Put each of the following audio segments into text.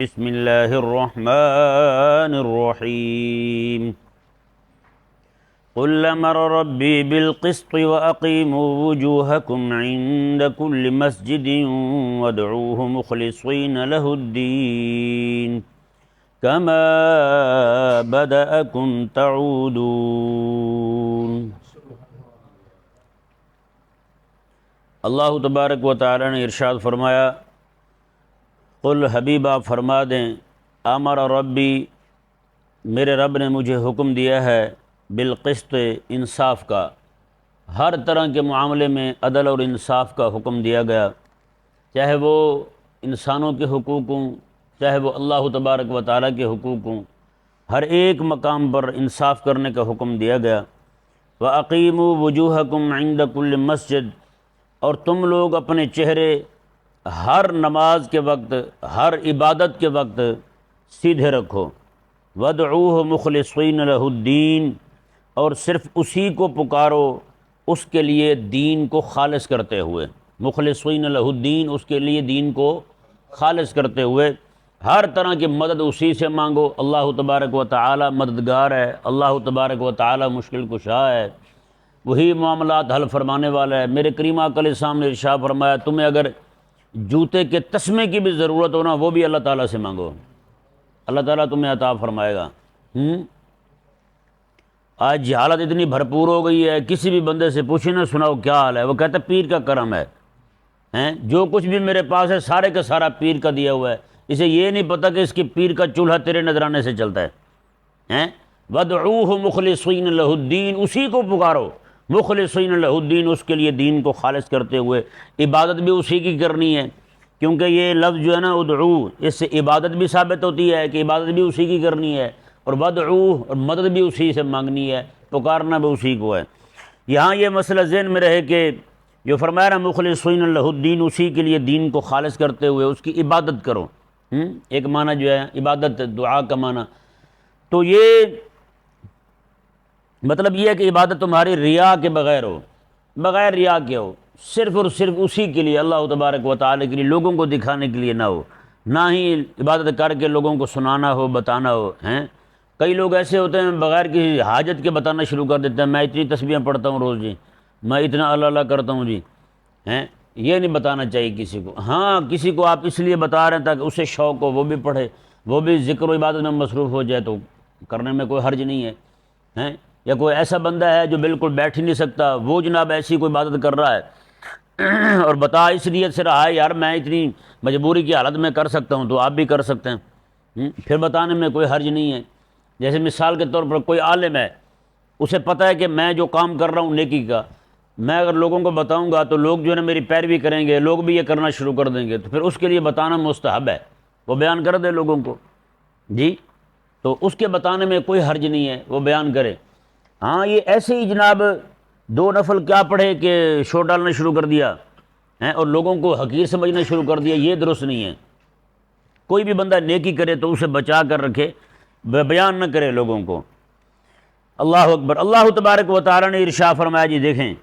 بسم اللہ الرحمن الرحیم قل امر ربی بالقسط واقیموا وجوہکم عند کل مسجد وادعوہ مخلصین لہ الدین کما بدأکم تعودون۔ اللہ تبارک و تعالی نے ارشاد فرمایا، قل حبیب آپ فرما دیں، امر ربی میرے رب نے مجھے حکم دیا ہے بالقسط انصاف کا، ہر طرح کے معاملے میں عدل اور انصاف کا حکم دیا گیا، چاہے وہ انسانوں کے حقوق ہوں، چاہے وہ اللہ تبارک و تعالیٰ کے حقوق ہوں، ہر ایک مقام پر انصاف کرنے کا حکم دیا گیا۔ وَأَقِيمُوا وُجُوهَكُمْ عِنْدَ كُلِّ مسجد، اور تم لوگ اپنے چہرے ہر نماز کے وقت، ہر عبادت کے وقت سیدھے رکھو۔ وَادْعُوهُ مُخْلِصِينَ لَهُ الدِّينَ، اور صرف اسی کو پکارو، اس کے لیے دین کو خالص کرتے ہوئے۔ مخلصین لہ الدین، اس کے لیے دین کو خالص کرتے ہوئے، ہر طرح کی مدد اسی سے مانگو۔ اللہ تبارک و تعالی مددگار ہے، اللہ تبارک و تعالی مشکل کشا ہے، وہی معاملات حل فرمانے والا ہے۔ میرے کریم آقا علیہ السلام نے ارشاد فرمایا، تمہیں اگر جوتے کے تسمے کی بھی ضرورت ہو نا، وہ بھی اللہ تعالیٰ سے مانگو، اللہ تعالیٰ تمہیں عطا فرمائے گا۔ آج جہالت اتنی بھرپور ہو گئی ہے، کسی بھی بندے سے پوچھیں نا، سناؤ کیا حال ہے، وہ کہتا ہے پیر کا کرم ہے، جو کچھ بھی میرے پاس ہے سارے کا سارا پیر کا دیا ہوا ہے، اسے یہ نہیں پتہ کہ اس کی پیر کا چولہا تیرے نذرانے سے چلتا ہے۔ وَادْعُوهُ مُخْلِصِينَ لَهُ الدِّينَ، اسی کو پکارو، مخلصین لہ الدین، اس کے لیے دین کو خالص کرتے ہوئے۔ عبادت بھی اسی کی کرنی ہے، کیونکہ یہ لفظ جو ہے نا ادعو، اس سے عبادت بھی ثابت ہوتی ہے کہ عبادت بھی اسی کی کرنی ہے، اور وادعو، اور مدد بھی اسی سے مانگنی ہے، پکارنا بھی اسی کو ہے۔ یہاں یہ مسئلہ ذہن میں رہے کہ جو فرمایا نا مخلصین لہ الدین، اسی کے لیے دین کو خالص کرتے ہوئے اس کی عبادت کرو۔ ایک معنی جو ہے عبادت، دعا کا معنی، تو یہ مطلب یہ ہے کہ عبادت تمہاری ریا کے بغیر ہو، بغیر ریا کے ہو، صرف اور صرف اسی کے لیے، اللہ تبارک و تعالی کے لیے، لوگوں کو دکھانے کے لیے نہ ہو، نہ ہی عبادت کر کے لوگوں کو سنانا ہو، بتانا ہو۔ کئی لوگ ایسے ہوتے ہیں بغیر کسی حاجت کے بتانا شروع کر دیتے ہیں، میں اتنی تسبیحیں پڑھتا ہوں روز جی، میں اتنا اللہ اللہ کرتا ہوں جی، یہ نہیں بتانا چاہیے کسی کو۔ ہاں کسی کو آپ اس لیے بتا رہے ہیں تاکہ اسے شوق ہو، وہ بھی پڑھے، وہ بھی ذکر و عبادت میں مصروف ہو جائے، تو کرنے میں کوئی حرج نہیں ہے۔ یا کوئی ایسا بندہ ہے جو بالکل بیٹھ ہی نہیں سکتا، وہ جناب ایسی کوئی عبادت کر رہا ہے اور بتا اس نیت سے رہا ہے یار میں اتنی مجبوری کی حالت میں کر سکتا ہوں، تو آپ بھی کر سکتے ہیں، پھر بتانے میں کوئی حرج نہیں ہے۔ جیسے مثال کے طور پر کوئی عالم ہے، اسے پتہ ہے کہ میں جو کام کر رہا ہوں نیکی کا، میں اگر لوگوں کو بتاؤں گا تو لوگ جو ہے نا میری پیروی کریں گے، لوگ بھی یہ کرنا شروع کر دیں گے، تو پھر اس کے لیے بتانا مستحب ہے، وہ بیان کر دے لوگوں کو جی، تو اس کے بتانے میں کوئی حرج نہیں ہے، وہ بیان کرے۔ ہاں یہ ایسے ہی جناب دو نفل کیا پڑھے کہ شور ڈالنا شروع کر دیا اور لوگوں کو حقیر سمجھنا شروع کر دیا، یہ درست نہیں ہے۔ کوئی بھی بندہ نیکی کرے تو اسے بچا کر رکھے، بیان نہ کرے لوگوں کو۔ اللہ اکبر۔ اللہ تبارک و تعالی نے ارشاد فرمایا، جی دیکھیں،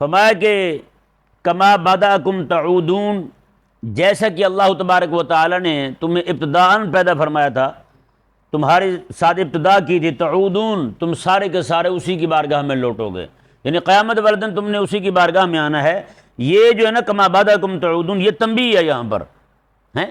فرمایا کہ کما بدأکم تعودون، جیسا کہ اللہ تبارک و تعالی نے تمہیں ابتداءً پیدا فرمایا تھا، تمہارے ساتھ ابتدا کی تھی، تعودون، تم سارے کے سارے اسی کی بارگاہ میں لوٹو گے، یعنی قیامت والے دن تم نے اسی کی بارگاہ میں آنا ہے۔ یہ جو ہے نا کما بدأکم تعودون، یہ تنبیہ ہے، یہاں پر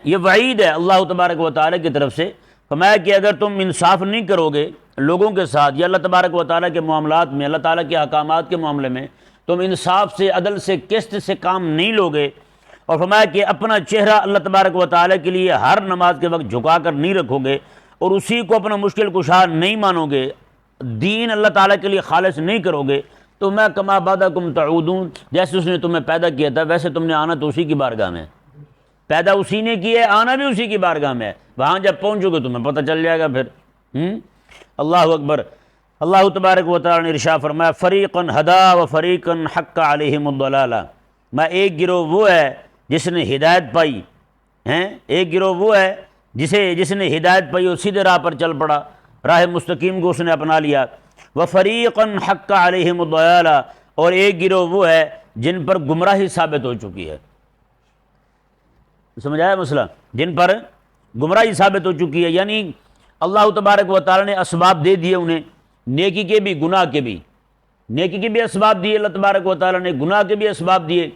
یہ وعید ہے اللہ تبارک و تعالی کی طرف سے۔ فرمایا کہ اگر تم انصاف نہیں کرو گے لوگوں کے ساتھ یا اللہ تبارک و تعالی کے معاملات میں، اللہ تعالی کے احکامات کے معاملے میں، تم انصاف سے، عدل سے، قسط سے کام نہیں لوگے، اور فرمایا کہ اپنا چہرہ اللہ تبارک و تعالی کے لیے ہر نماز کے وقت جھکا کر نہیں رکھو گے، اور اسی کو اپنا مشکل کشا نہیں مانو گے، دین اللہ تعالیٰ کے لیے خالص نہیں کرو گے، تو میں کما بدأکم تعودون، جیسے اس نے تمہیں پیدا کیا تھا ویسے تم نے آنا تو اسی کی بارگاہ میں، پیدا اسی نے کیا ہے، آنا بھی اسی کی بارگاہ میں ہے، وہاں جب پہنچو گے تمہیں پتہ چل جائے گا پھر۔ اللہ اکبر۔ اللہ تبارک و تعالیٰ نے ارشاد فرمایا، فریقاً ہدا و فریقاً حق علیہم الضلالہ، میں ایک گروہ وہ ہے جس نے ہدایت پائی، ایک گروہ وہ ہے جس نے ہدایت پائی اور سیدھے راہ پر چل پڑا، راہ مستقیم کو اس نے اپنا لیا۔ وَفَرِيقًا حَقَّ عَلَيْهِمُ الضَّلَالَةُ، اور ایک گروہ وہ ہے جن پر گمراہی ثابت ہو چکی ہے۔ سمجھ آیا مسئلہ؟ جن پر گمراہی ثابت ہو چکی ہے۔ یعنی اللہ تبارک و تعالی نے اسباب دے دیے انہیں، نیکی کے بھی گناہ کے بھی، نیکی کے بھی اسباب دیے اللہ تبارک و تعالی نے، گناہ کے بھی اسباب دیے،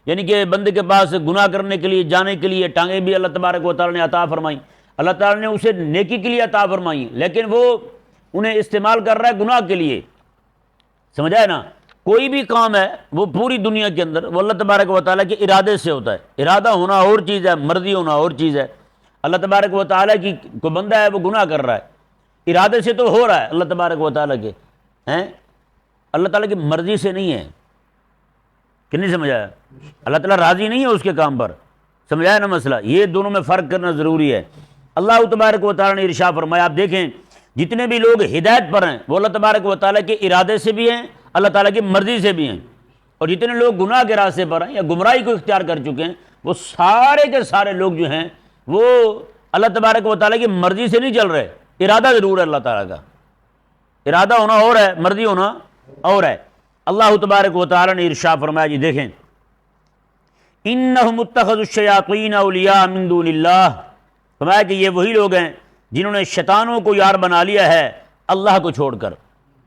یعنی کہ بندے کے پاس گناہ کرنے کے لیے جانے کے لیے ٹانگیں بھی اللہ تبارک و تعالی نے عطا فرمائیں، اللہ تعالی نے اسے نیکی کے لیے عطا فرمائیں، لیکن وہ انہیں استعمال کر رہا ہے گناہ کے لیے، سمجھا ہے نا؟ کوئی بھی کام ہے وہ پوری دنیا کے اندر وہ اللہ تبارک و تعالیٰ کے ارادے سے ہوتا ہے، ارادہ ہونا اور چیز ہے، مرضی ہونا اور چیز ہے۔ اللہ تبارک و تعالیٰ کی کوئی بندہ ہے وہ گناہ کر رہا ہے، ارادے سے تو ہو رہا ہے اللہ تبارک و تعالیٰ کے، ہیں اللہ تعالیٰ کی مرضی سے نہیں ہے، کہ نہیں سمجھایا؟ اللہ تعالیٰ راضی نہیں ہے اس کے کام پر، سمجھایا نا مسئلہ؟ یہ دونوں میں فرق کرنا ضروری ہے۔ اللہ تبارک و تعالیٰ نے ارشاد فرمایا، آپ دیکھیں جتنے بھی لوگ ہدایت پر ہیں وہ اللہ تبارک و تعالیٰ کے ارادے سے بھی ہیں، اللہ تعالیٰ کی مرضی سے بھی ہیں، اور جتنے لوگ گناہ کے راستے پر ہیں یا گمراہی کو اختیار کر چکے ہیں وہ سارے کے سارے لوگ جو ہیں وہ اللہ تبارک و تعالیٰ کی مرضی سے نہیں چل رہے، ارادہ ضرور ہے اللہ تعالیٰ کا، ارادہ ہونا اور ہے، مرضی ہونا اور ہے۔ اللہ تبارک و تعالیٰ نے ارشاد فرمایا، جی دیکھیں انہم اتخذوا الشیاطین اولیاء من دون اللہ، فرمایا کہ یہ وہی لوگ ہیں جنہوں نے شیطانوں کو یار بنا لیا ہے اللہ کو چھوڑ کر،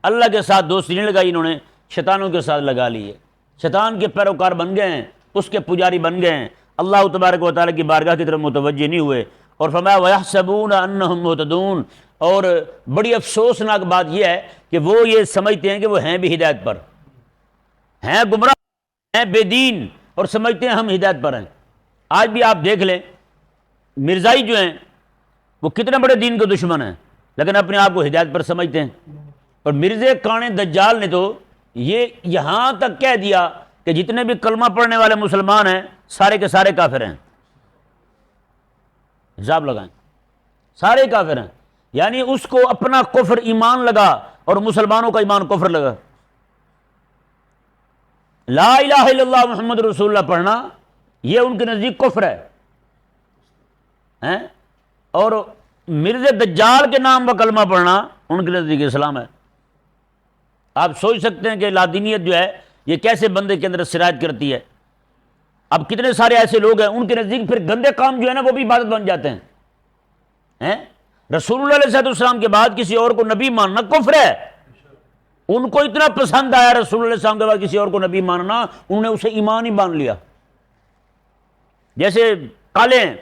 اللہ کے ساتھ دوستی نہیں لگائی، انہوں نے شیطانوں کے ساتھ لگا لی ہے، شیطان کے پیروکار بن گئے ہیں، اس کے پجاری بن گئے ہیں، اللہ تبارک و تعالیٰ کی بارگاہ کی طرف متوجہ نہیں ہوئے۔ اور فرمایا وَيَحْسَبُونَ أَنَّهُمْ مُهْتَدُونَ، اور بڑی افسوسناک بات یہ ہے کہ وہ یہ سمجھتے ہیں کہ وہ ہیں بھی ہدایت پر، ہیں گمراہ، ہیں بے دین، اور سمجھتے ہیں ہم ہدایت پر ہیں۔ آج بھی آپ دیکھ لیں مرزائی جو ہیں وہ کتنے بڑے دین کے دشمن ہیں، لیکن اپنے آپ کو ہدایت پر سمجھتے ہیں۔ اور مرزے کانے دجال نے تو یہ یہاں تک کہہ دیا کہ جتنے بھی کلمہ پڑھنے والے مسلمان ہیں سارے کے سارے کافر ہیں، حساب لگائیں، سارے کافر ہیں، یعنی اس کو اپنا کفر ایمان لگا اور مسلمانوں کا ایمان کفر لگا۔ لا الہ الا اللہ محمد رسول اللہ پڑھنا یہ ان کے نزدیک کفر ہے، اور مرزا دجال کے نام پر کلمہ پڑھنا ان کے نزدیک اسلام ہے۔ آپ سوچ سکتے ہیں کہ لادینیت جو ہے یہ کیسے بندے کے اندر سرایت کرتی ہے۔ اب کتنے سارے ایسے لوگ ہیں ان کے نزدیک پھر گندے کام جو ہے نا وہ بھی عبادت بن جاتے ہیں۔ رسول اللہ علیہ السلام کے بعد کسی اور کو نبی ماننا کفر ہے، ان کو اتنا پسند آیا رسول اللہ علیہ السلام کے بعد کسی اور کو نبی ماننا، انہوں نے اسے ایمان ہی مان لیا۔ جیسے کالے ہیں،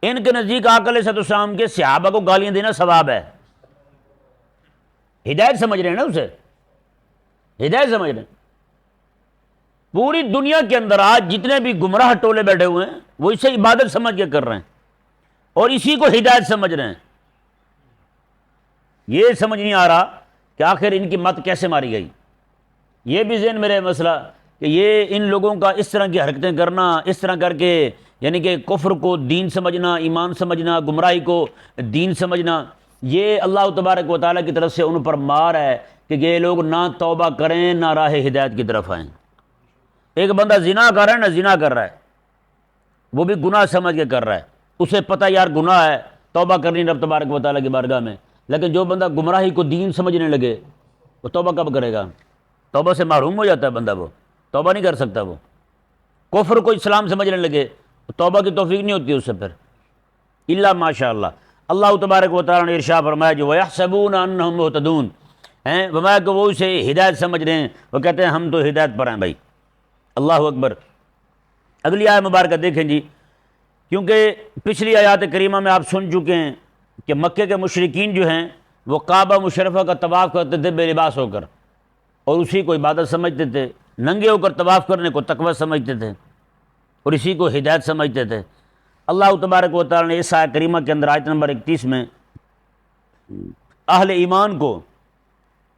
ان کے نزدیک آقا علیہ السلام کے صحابہ کو گالیاں دینا ثواب ہے، ہدایت سمجھ رہے ہیں نا اسے، ہدایت سمجھ رہے ہیں۔ پوری دنیا کے اندر آج جتنے بھی گمراہ ٹولے بیٹھے ہوئے ہیں وہ اسے عبادت سمجھ کے کر رہے ہیں اور اسی کو ہدایت سمجھ رہے ہیں۔ یہ سمجھ نہیں آ رہا کہ آخر ان کی مت کیسے ماری گئی۔ یہ بھی ذہن میں رہے مسئلہ کہ یہ ان لوگوں کا اس طرح کی حرکتیں کرنا، اس طرح کر کے یعنی کہ کفر کو دین سمجھنا، ایمان سمجھنا، گمراہی کو دین سمجھنا، یہ اللہ تبارک و تعالیٰ کی طرف سے ان پر مار ہے کہ یہ لوگ نہ توبہ کریں نہ راہ ہدایت کی طرف آئیں۔ ایک بندہ زنا کر رہا ہے، نہ زنا کر رہا ہے، وہ بھی گناہ سمجھ کے کر رہا ہے، اسے پتہ یار گناہ ہے، توبہ کرنی رب تبارک و تعالیٰ کی بارگاہ میں، لیکن جو بندہ گمراہی کو دین سمجھنے لگے وہ توبہ کب کرے گا؟ توبہ سے محروم ہو جاتا ہے بندہ، وہ توبہ نہیں کر سکتا۔ وہ کفر کو اسلام سمجھنے لگے توبہ کی توفیق نہیں ہوتی اس سے پھر، الا ماشاء اللہ۔ اللہ تبارک و تعالیٰ نے ارشاد فرمایا جو وَيَحْسَبُونَ أَنَّهُمْ مُهْتَدُونَ ہیں، فرمایا کہ وہ اسے ہدایت سمجھ رہے ہیں، وہ کہتے ہیں ہم تو ہدایت پر ہیں بھائی۔ اللہ اکبر۔ اگلی آیت مبارکہ دیکھیں جی، کیونکہ پچھلی آیات کریمہ میں آپ سن چکے ہیں کہ مکے کے مشرکین جو ہیں وہ کعبہ مشرفہ کا طواف کرتے تھے بے لباس ہو کر، اور اسی کو عبادت سمجھتے تھے، ننگے ہو کر طواف کرنے کو تقوی سمجھتے تھے اور اسی کو ہدایت سمجھتے تھے۔ اللہ تبارک و تعالیٰ نے اس آیت کریمہ کے اندر آیت نمبر 31 میں اہل ایمان کو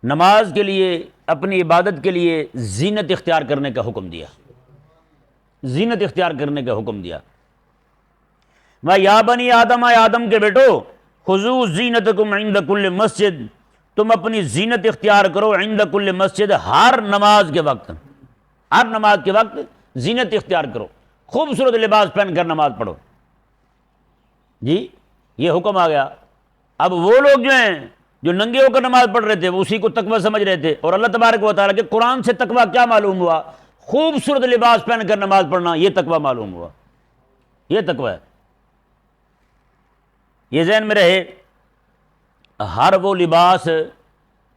نماز کے لیے، اپنی عبادت کے لیے زینت اختیار کرنے کا حکم دیا، زینت اختیار کرنے کا حکم دیا۔ یا بنی آدم، اے آدم کے بیٹو، خذوا زینتکم عند کل مسجد، تم اپنی زینت اختیار کرو عند کل مسجد، ہر نماز کے وقت، ہر نماز کے وقت زینت اختیار کرو، خوبصورت لباس پہن کر نماز پڑھو۔ جی یہ حکم آ گیا۔ اب وہ لوگ جو ہیں جو ننگے ہو کر نماز پڑھ رہے تھے وہ اسی کو تقوی سمجھ رہے تھے، اور اللہ تبارک و تعالیٰ کے قرآن سے تقوی کیا معلوم ہوا؟ خوبصورت لباس پہن کر نماز پڑھنا، یہ تقوی معلوم ہوا، یہ تقوی ہے۔ یہ ذہن میں رہے، ہر وہ لباس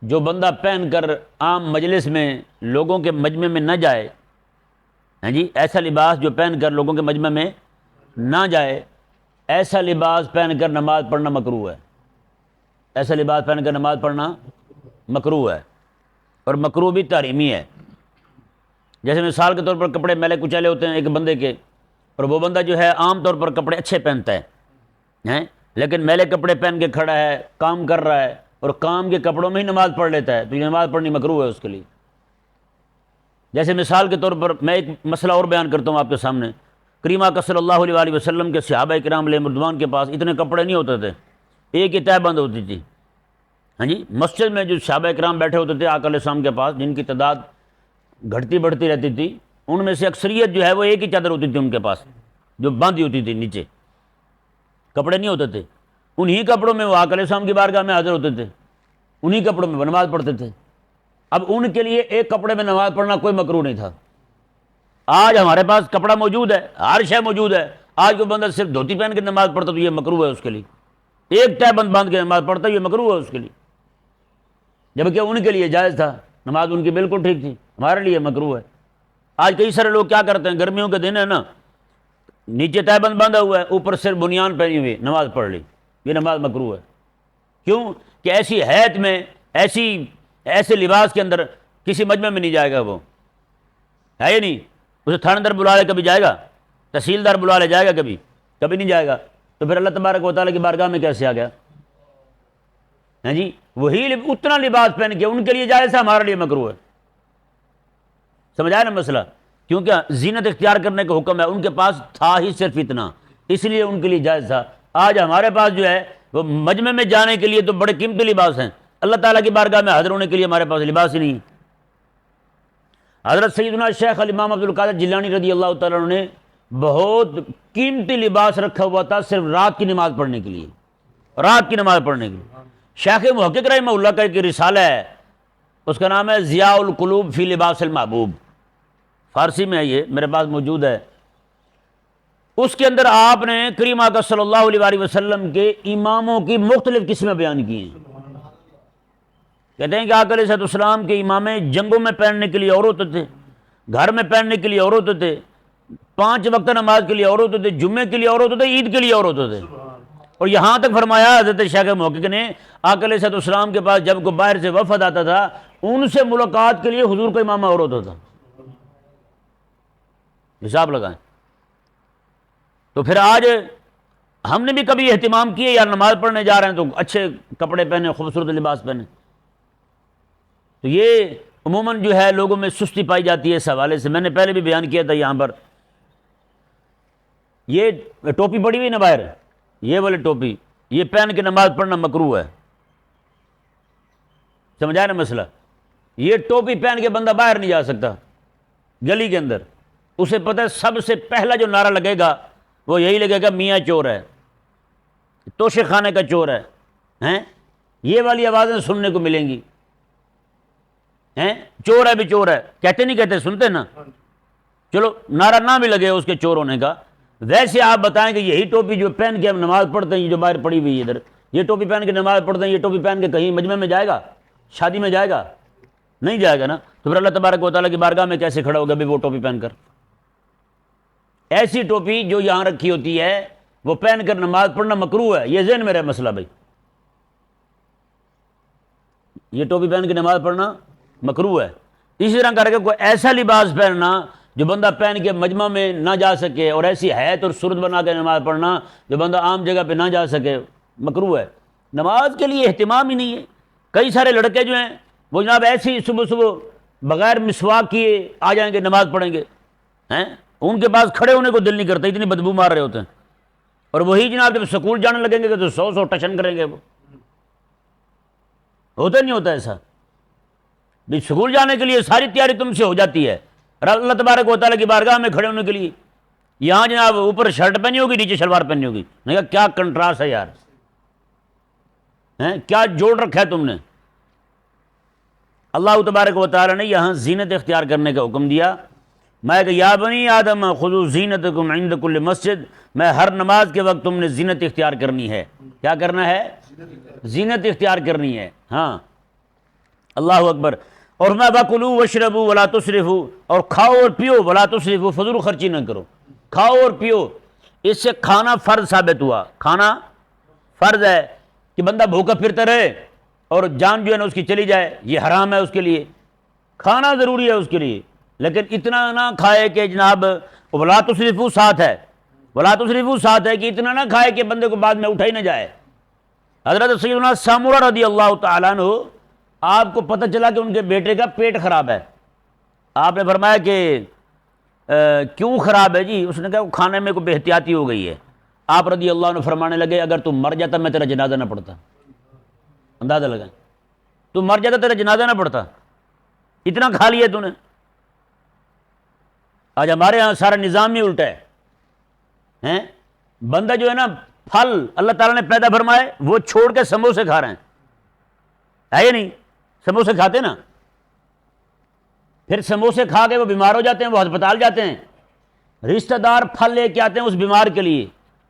جو بندہ پہن کر عام مجلس میں لوگوں کے مجمع میں نہ جائے، ہاں جی، ایسا لباس جو پہن کر لوگوں کے مجمع میں نہ جائے، ایسا لباس پہن کر نماز پڑھنا مکروہ ہے، ایسا لباس پہن کر نماز پڑھنا مکروہ ہے، اور مکروہ بھی تحریمی ہے۔ جیسے مثال کے طور پر کپڑے میلے کچیلے ہوتے ہیں ایک بندے کے، اور وہ بندہ جو ہے عام طور پر کپڑے اچھے پہنتا ہے، لیکن میلے کپڑے پہن کے کھڑا ہے، کام کر رہا ہے، اور کام کے کپڑوں میں ہی نماز پڑھ لیتا ہے، تو یہ نماز پڑھنی مکروہ ہے اس کے لیے۔ جیسے مثال کے طور پر میں ایک مسئلہ اور بیان کرتا ہوں آپ کے سامنے، کریم آقا صلی اللہ علیہ وآلہ وسلم کے صحابہ کرام علیہ رضوان کے پاس اتنے کپڑے نہیں ہوتے تھے، ایک ہی تہہ بند ہوتی تھی، ہاں جی، مسجد میں جو صحابہ کرام بیٹھے ہوتے تھے آقا علیہ السلام کے پاس، جن کی تعداد گھٹتی بڑھتی رہتی تھی، ان میں سے اکثریت جو ہے وہ ایک ہی چادر ہوتی تھی ان کے پاس، جو باندھی ہوتی تھی نیچے، کپڑے نہیں ہوتے تھے، انہی کپڑوں میں وہ آقا علیہ السلام کی بارگاہ میں حاضر ہوتے تھے، انہی کپڑوں میں وہ نماز پڑھتے تھے۔ اب ان کے لیے ایک کپڑے میں نماز پڑھنا کوئی مکروہ نہیں تھا۔ آج ہمارے پاس کپڑا موجود ہے، ہر شے موجود ہے، آج کوئی بندہ صرف دھوتی پہن کے نماز پڑھتا تو یہ مکروہ ہے اس کے لیے، ایک تہہ بند باندھ کے نماز پڑھتا یہ مکروہ ہے اس کے لیے، جبکہ ان کے لیے جائز تھا، نماز ان کی بالکل ٹھیک تھی، ہمارے لیے مکروہ ہے۔ آج کئی سارے لوگ کیا کرتے ہیں، گرمیوں کے دن ہے نا، نیچے تہہ بند باندھا ہوا ہے، اوپر صرف بنیان پہنی ہوئی نماز پڑھ لی، یہ نماز مکروہ ہے۔ کیوں کہ ایسی حیت میں، ایسے لباس کے اندر کسی مجمع میں نہیں جائے گا، وہ ہے ہی نہیں، اسے تھانے دار بلا لے کبھی جائے گا، تحصیلدار بلا لے جائے گا کبھی نہیں جائے گا، تو پھر اللہ تبارک و تعالیٰ کی بارگاہ میں کیسے آ گیا؟ ہاں جی، وہی اتنا لباس پہن کے ان کے لیے جائز ہے، ہمارے لیے مکروہ ہے۔ سمجھایا نا مسئلہ؟ کیونکہ زینت اختیار کرنے کا حکم ہے، ان کے پاس تھا ہی صرف اتنا، اس لیے ان کے لیے جائز تھا۔ آج ہمارے پاس جو ہے وہ مجمع میں جانے کے لیے تو بڑے قیمتی لباس ہیں، اللہ تعالیٰ کی بارگاہ میں حاضر ہونے کے لیے ہمارے پاس لباس ہی نہیں ہے۔ حضرت سیدنا شیخ الامام عبد القادر جیلانی رضی اللہ تعالیٰ عنہ نے بہت قیمتی لباس رکھا ہوا تھا صرف رات کی نماز پڑھنے کے لیے، رات کی نماز پڑھنے کے لیے۔ شیخ محقق رحمہ اللہ کا ایک رسالہ ہے، اس کا نام ہے ضیاء القلوب فی لباس المحبوب، فارسی میں ہے، یہ میرے پاس موجود ہے۔ اس کے اندر آپ نے کریم آقا صلی اللہ علیہ وآلہ وسلم کے اماموں کی مختلف قسمیں بیان کی ہیں۔ کہتے ہیں کہ آقا علیہ السلام کے امام جنگوں میں پہننے کے لیے اور ہوتے تھے، گھر میں پہننے کے لیے اور ہوتے تھے، 5 وقت نماز کے لیے اور ہوتے تھے، جمعے کے لیے اور ہوتے تھے، عید کے لیے اور ہوتے تھے۔ اور یہاں تک فرمایا حضرت شیخ محقق نے، آقا علیہ السلام کے پاس جب کوئی باہر سے وفد آتا تھا، ان سے ملاقات کے لیے حضور کا امامہ اور ہوتا تھا۔ حساب لگائیں۔ تو پھر آج ہم نے بھی کبھی اہتمام کیے یار نماز پڑھنے جا رہے ہیں تو اچھے کپڑے پہنے، خوبصورت لباس پہنے؟ تو یہ عموماً جو ہے لوگوں میں سستی پائی جاتی ہے اس حوالے سے۔ میں نے پہلے بھی بیان کیا تھا یہاں پر، یہ ٹوپی پڑی ہوئی نا باہر، یہ والی ٹوپی، یہ پہن کے نماز پڑھنا مکروہ ہے۔ سمجھایا نا مسئلہ؟ یہ ٹوپی پہن کے بندہ باہر نہیں جا سکتا گلی کے اندر، اسے پتہ ہے سب سے پہلا جو نعرہ لگے گا وہ یہی لگے گا، میاں چور ہے، توشے خانے کا چور ہے، ہیں یہ والی آوازیں سننے کو ملیں گی، ہیں چور ہے بھی چور ہے، کہتے نہیں کہتے، سنتے نا؟ چلو نعرہ نہ بھی لگے اس کے چور ہونے کا، ویسے آپ بتائیں کہ یہی ٹوپی جو پہن کے ہم نماز پڑھتے ہیں، یہ جو باہر پڑی ہوئی ہے ادھر، یہ ٹوپی پہن کے نماز پڑھتے ہیں، یہ ٹوپی پہن کے کہیں مجمع میں جائے گا، شادی میں جائے گا؟ نہیں جائے گا نا۔ تو پھر اللہ تبارک و تعالیٰ کی بارگاہ میں کیسے کھڑا ہوگا بھی وہ ٹوپی پہن کر؟ ایسی ٹوپی جو یہاں رکھی ہوتی ہے وہ پہن کر نماز پڑھنا مکروہ ہے، یہ ذہن میں رہے مسئلہ بھائی، یہ ٹوپی پہن کے نماز پڑھنا مکروہ ہے۔ اسی طرح کر کے کوئی ایسا لباس پہننا جو بندہ پہن کے مجمع میں نہ جا سکے، اور ایسی حیت اور صورت بنا کے نماز پڑھنا جو بندہ عام جگہ پہ نہ جا سکے، مکروہ ہے۔ نماز کے لیے اہتمام ہی نہیں ہے۔ کئی سارے لڑکے جو ہیں وہ جناب ایسے ہی صبح صبح بغیر مسواک کیے آ جائیں گے، نماز پڑھیں گے، ہیں ان کے پاس کھڑے ہونے کو دل نہیں کرتا، اتنی بدبو مار رہے ہوتے ہیں، اور وہی جناب جب سکول جانے لگیں گے تو 100 ٹچن کریں گے۔ وہ ہوتا نہیں ہوتا ایسا؟ بھی سکول جانے کے لیے ساری تیاری تم سے ہو جاتی ہے، اور اللہ تبارک و تعالیٰ کی بارگاہ میں کھڑے ہونے کے لیے یہاں جناب اوپر شرٹ پہنی ہوگی، نیچے شلوار پہنی ہوگی۔ میں کہا کیا کنٹراسٹ ہے یار، ہیں کیا جوڑ رکھا ہے تم نے؟ اللہ تبارک و تعالیٰ نے یہاں زینت اختیار کرنے کا حکم دیا، میں کہ یا بنی آدم خذوا زینتکم عند کل مسجد، میں ہر نماز کے وقت تم نے زینت اختیار کرنی ہے۔ کیا کرنا ہے؟ زینت اختیار کرنی ہے۔ ہاں، اللہ اکبر۔ اور میں وَكُلُوا وَاشْرَبُوا وَلَا تُسْرِفُوا، اور کھاؤ اور پیو، وَلَا تُسْرِفُوا، فضول خرچی نہ کرو، کھاؤ اور پیو۔ اس سے کھانا فرض ثابت ہوا، کھانا فرض ہے کہ بندہ بھوکا پھرتا رہے اور جان جو ہے نا اس کی چلی جائے، یہ حرام ہے اس کے لیے۔ کھانا ضروری ہے اس کے لیے، لیکن اتنا نہ کھائے کہ جناب وَلَا تُسْرِفُوا ساتھ ہے، وَلَا تُسْرِفُوا ساتھ ہے کہ اتنا نہ کھائے کہ بندے کو بعد میں اٹھا ہی نہ جائے۔ حضرت سیدنا سامورہ رضی اللہ تعالیٰ عنہ، آپ کو پتہ چلا کہ ان کے بیٹے کا پیٹ خراب ہے۔ آپ نے فرمایا کہ کیوں خراب ہے جی؟ اس نے کہا کھانے میں کوئی بے احتیاطی ہو گئی ہے۔ آپ رضی اللہ عنہ فرمانے لگے اگر تم مر جاتا میں تیرا جنازہ نہ پڑھتا۔ اندازہ لگائیں، تم مر جاتا تیرا جنازہ نہ پڑھتا، اتنا کھا لیا تو نے۔ آج ہمارے ہاں سارا نظام ہی الٹا ہے۔ بندہ جو ہے نا پھل اللہ تعالیٰ نے پیدا فرمائے وہ چھوڑ کے سموسے کھا رہے ہیں، ہے یا نہیں؟ سموسے کھاتے نا، پھر سموسے کھا کے وہ بیمار ہو جاتے ہیں، وہ ہسپتال جاتے ہیں، رشتہ دار پھل لے کے آتے ہیں اس بیمار کے لیے،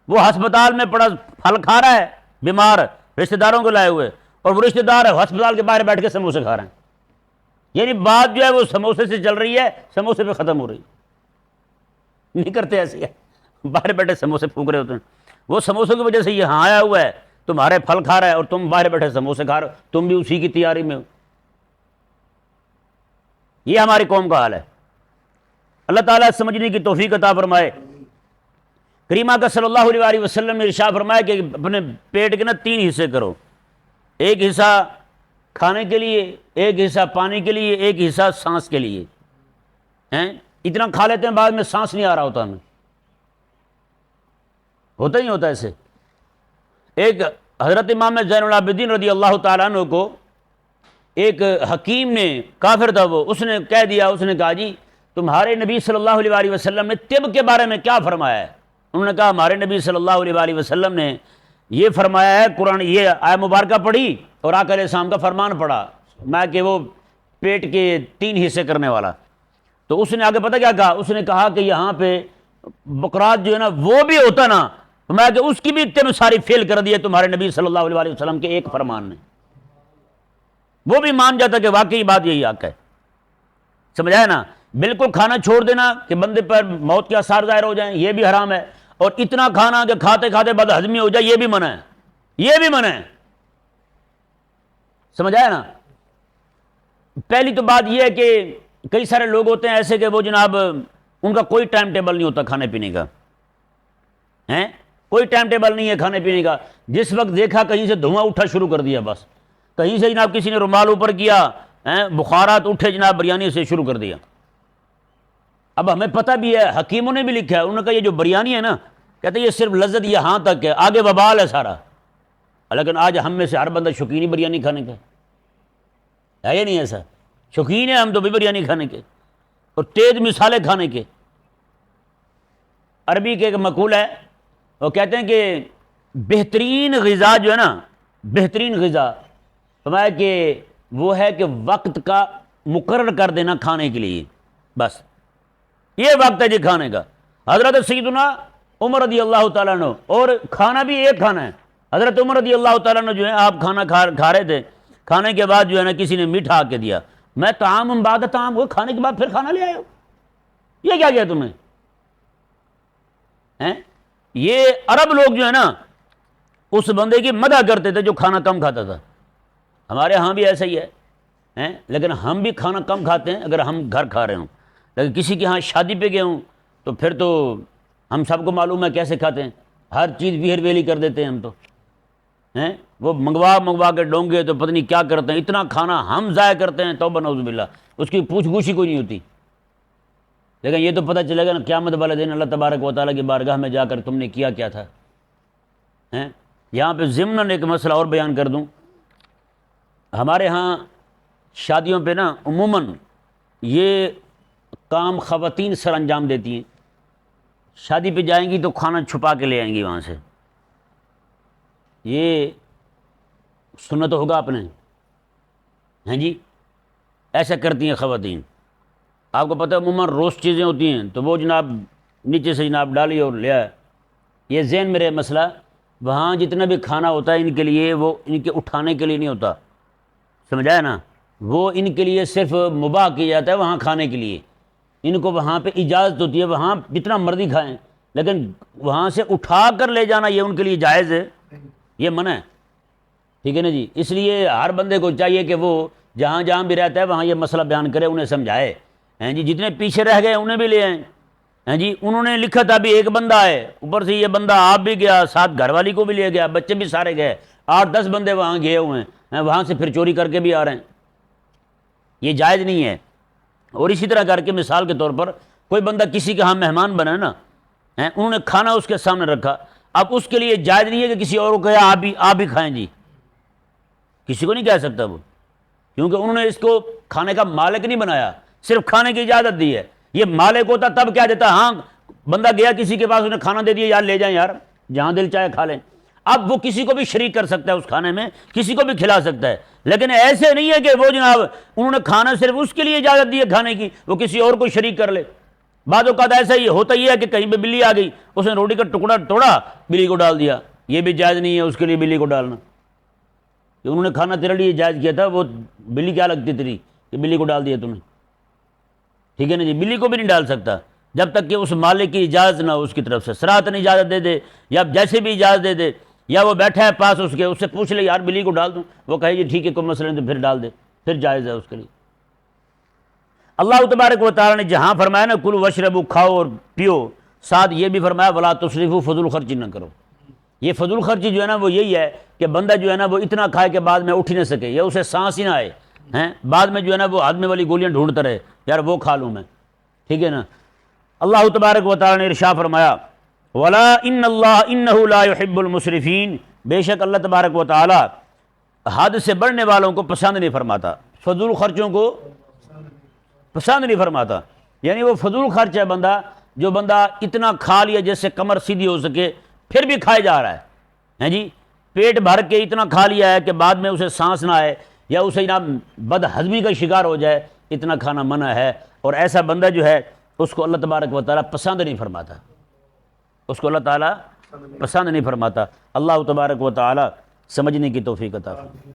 وہ ہسپتال میں پڑا پھل کھا رہا ہے بیمار رشتہ داروں کو لائے ہوئے، اور وہ رشتہ دار ہسپتال کے باہر بیٹھ کے سموسے کھا رہے ہیں۔ یعنی بات جو ہے وہ سموسے سے چل رہی ہے، سموسے پہ ختم ہو رہی ہے۔ نہیں کرتے ایسے، باہر بیٹھے سموسے پھونک رہے ہوتے ہیں، وہ سموسوں کی وجہ سے یہاں آیا ہوا ہے، تمہارے پھل کھا رہا ہے اور تم باہر بیٹھے سموسے کھا رہے ہو، تم بھی اسی کی تیاری میں ہو۔ یہ ہماری قوم کا حال ہے۔ اللہ تعالیٰ سمجھنے کی توفیق عطا فرمائے۔ کریمہ کا صلی اللہ علیہ وسلم نے ارشاد فرمایا کہ اپنے پیٹ کے نا 3 حصے کرو، ایک حصہ کھانے کے لیے، ایک حصہ پانی کے لیے، ایک حصہ سانس کے لیے۔ اتنا کھا لیتے ہیں بعد میں سانس نہیں آ رہا ہوتا ہمیں، ہوتا ہی ہوتا ایسے۔ ایک حضرت امام زین العابدین رضی اللہ تعالیٰ عنہ کو ایک حکیم نے، کافر تھا وہ، اس نے کہہ دیا، اس نے کہا جی تمہارے نبی صلی اللہ علیہ وسلم نے طب کے بارے میں کیا فرمایا ہے؟ انہوں نے کہا ہمارے نبی صلی اللہ علیہ وسلم نے یہ فرمایا ہے، قرآن یہ آیت مبارکہ پڑھی اور آقا علیہ السلام کا فرمان پڑھا، میں کہ وہ پیٹ کے 3 حصے کرنے والا۔ تو اس نے آگے پتہ کیا کہا؟ اس نے کہا کہ یہاں پہ بقرات جو ہے نا وہ بھی ہوتا نا، میں کہ اس کی بھی طب ساری فیل کر دی ہے تمہارے نبی صلی اللہ علیہ وسلم کے ایک فرمان نے۔ وہ بھی مان جاتا کہ واقعی بات یہی حق ہے، سمجھایا نا؟ بالکل کھانا چھوڑ دینا کہ بندے پر موت کے آثار ظاہر ہو جائیں، یہ بھی حرام ہے، اور اتنا کھانا کہ کھاتے کھاتے بد ہضمی ہو جائے، یہ بھی منع ہے، یہ بھی منع ہے، سمجھایا نا؟ پہلی تو بات یہ ہے کہ کئی سارے لوگ ہوتے ہیں ایسے کہ وہ جناب ان کا کوئی ٹائم ٹیبل نہیں ہوتا کھانے پینے کا، کوئی ٹائم ٹیبل نہیں ہے کھانے پینے کا، جس وقت دیکھا کہیں سے دھواں اٹھا شروع کر دیا، بس کہیں سے جناب کسی نے رومال اوپر کیا، بخارات اٹھے جناب بریانی سے شروع کر دیا۔ اب ہمیں پتہ بھی ہے، حکیموں نے بھی لکھا ہے، انہوں نے کہا یہ جو بریانی ہے نا، کہتے ہیں یہ صرف لذت یہاں تک ہے، آگے وبال ہے سارا۔ لیکن آج ہم میں سے ہر بندہ شوقین ہی بریانی کھانے کا ہے یا نہیں؟ ایسا شوقین ہے ہم تو بھی بریانی کھانے کے اور تیز مثالیں کھانے کے۔ عربی کے ایک مقول ہے، وہ کہتے ہیں کہ بہترین غذا جو ہے نا، بہترین غذا فرمایا کہ وہ ہے کہ وقت کا مقرر کر دینا کھانے کے لیے، بس یہ وقت ہے جی کھانے کا۔ حضرت سیدنا عمر رضی اللہ تعالیٰ عنہ، اور کھانا بھی ایک کھانا ہے، حضرت عمر رضی اللہ تعالیٰ عنہ جو ہے آپ کھانا کھا رہے تھے، کھانے کے بعد جو ہے نا کسی نے میٹھا آ کے دیا، میں طعام بعد طعام، وہ کھانے کے بعد پھر کھانا لے آئے ہو، یہ کیا کیا تمہیں؟ یہ عرب لوگ جو ہے نا اس بندے کی مدح کرتے تھے جو کھانا کم کھاتا تھا۔ ہمارے ہاں بھی ایسا ہی ہے، لیکن ہم بھی کھانا کم کھاتے ہیں اگر ہم گھر کھا رہے ہوں، لیکن کسی کے ہاں شادی پہ گئے ہوں تو پھر تو ہم سب کو معلوم ہے کیسے کھاتے ہیں، ہر چیز ویہر ویلی کر دیتے ہیں ہم تو، وہ منگوا کے ڈونگے تو پتہ نہیں کیا کرتے ہیں، اتنا کھانا ہم ضائع کرتے ہیں، توبہ نعوذ باللہ، اس کی پوچھ گچھ ہی کوئی نہیں ہوتی۔ لیکن یہ تو پتہ چلے گا نا قیامت والے دن اللہ تبارک و تعالیٰ کی بارگاہ میں جا کر تم نے کیا کیا تھا۔ یہاں پہ ضمناً ایک مسئلہ اور بیان کر دوں، ہمارے ہاں شادیوں پہ نا عموماً یہ کام خواتین سر انجام دیتی ہیں، شادی پہ جائیں گی تو کھانا چھپا کے لے آئیں گی وہاں سے، یہ سنا تو ہوگا آپ نے، ہیں جی، ایسا کرتی ہیں خواتین۔ آپ کو پتہ ہے عموماً روسٹ چیزیں ہوتی ہیں تو وہ جناب نیچے سے جناب ڈالی اور لے آئے. یہ ذہن میں رہے مسئلہ، وہاں جتنا بھی کھانا ہوتا ہے ان کے لیے وہ ان کے اٹھانے کے لیے نہیں ہوتا، سمجھا ہے نا؟ وہ ان کے لیے صرف مباح کیا جاتا ہے وہاں کھانے کے لیے. ان کو وہاں پہ اجازت ہوتی ہے وہاں جتنا مرضی کھائیں، لیکن وہاں سے اٹھا کر لے جانا یہ ان کے لیے جائز ہے، یہ منع ہے. ٹھیک ہے نا جی؟ اس لیے ہر بندے کو چاہیے کہ وہ جہاں جہاں بھی رہتا ہے وہاں یہ مسئلہ بیان کرے، انہیں سمجھائے. ہیں جی جتنے پیچھے رہ گئے انہیں بھی لے آئیں. ہیں جی انہوں نے لکھا تھا بھی ایک بندہ ہے، اوپر سے یہ بندہ آپ بھی گیا، ساتھ گھر والی کو بھی لے گیا، بچے بھی سارے گئے، 8-10 بندے وہاں گئے ہوئے ہیں، وہاں سے پھر چوری کر کے بھی آ رہے ہیں. یہ جائز نہیں ہے. اور اسی طرح کر کے مثال کے طور پر کوئی بندہ کسی کے ہاں مہمان بنا ہے نا، انہوں نے کھانا اس کے سامنے رکھا، اب اس کے لیے جائز نہیں ہے کہ کسی اور کو کہے آپ بھی کھائیں جی، کسی کو نہیں کہہ سکتا وہ، کیونکہ انہوں نے اس کو کھانے کا مالک نہیں بنایا، صرف کھانے کی اجازت دی ہے. یہ مالک ہوتا تب کیا دیتا، ہاں بندہ گیا کسی کے پاس، انہیں کھانا دے دیا، یار لے جائیں یار جہاں دل چاہے کھا لیں. اب وہ کسی کو بھی شریک کر سکتا ہے اس کھانے میں، کسی کو بھی کھلا سکتا ہے، لیکن ایسے نہیں ہے کہ وہ جناب انہوں نے کھانا صرف اس کے لیے اجازت دی ہے کھانے کی، وہ کسی اور کو شریک کر لے. بعض اوقات ایسا ہی ہوتا ہی ہے کہ کہیں پہ بلی آ گئی، اس نے روٹی کا ٹکڑا توڑا، بلی کو ڈال دیا، یہ بھی جائز نہیں ہے اس کے لیے بلی کو ڈالنا، کہ انہوں نے کھانا تیرے لیے جائز کیا تھا، وہ بلی کیا لگتی تیری کہ بلی کو ڈال دیا تم نے. ٹھیک ہے نا جی؟ بلی کو بھی نہیں ڈال سکتا جب تک کہ اس مالک کی اجازت نہ ہو، اس کی طرف سے صراحتاً اجازت دے دے، یا جیسے بھی اجازت دے دے، یا وہ بیٹھا ہے پاس اس کے، اس سے پوچھ لے یار بلی کو ڈال دوں، وہ کہے جی ٹھیک ہے کوئی مسئلہ نہیں، تو پھر ڈال دے، پھر جائز ہے اس کے لیے. اللہ تبارک و تعالیٰ نے جہاں فرمایا نا کلوا واشربوا، کھاؤ اور پیو، ساتھ یہ بھی فرمایا ولا تسرفوا، فضول خرچی نہ کرو. یہ فضول خرچی جو ہے نا وہ یہی ہے کہ بندہ جو ہے نا وہ اتنا کھائے کہ بعد میں اٹھ ہی نہ سکے، یا اسے سانس ہی نہ آئے، بعد میں جو ہے نا وہ ہاضمے والی گولیاں ڈھونڈتا رہے، یار وہ کھا لوں میں. ٹھیک ہے نا؟ اللہ تبارک و تعالیٰ نے ارشاد فرمایا ولا ان اللہ انہ لا يحب المسرفین، بے شک اللہ تبارک و تعالیٰ حد سے بڑھنے والوں کو پسند نہیں فرماتا، فضول خرچوں کو پسند نہیں فرماتا. یعنی وہ فضول خرچ ہے بندہ، جو بندہ اتنا کھا لیا جس سے کمر سیدھی ہو سکے پھر بھی کھائے جا رہا ہے جی، پیٹ بھر کے اتنا کھا لیا ہے کہ بعد میں اسے سانس نہ آئے، یا اسے جناب بد ہضمی کا شکار ہو جائے، اتنا کھانا منع ہے. اور ایسا بندہ جو ہے اس کو اللہ تبارک و تعالیٰ پسند نہیں فرماتا، اس کو اللہ تعالیٰ پسند نہیں فرماتا. اللہ تبارک و تعالیٰ سمجھنے کی توفیق عطا فرمائے.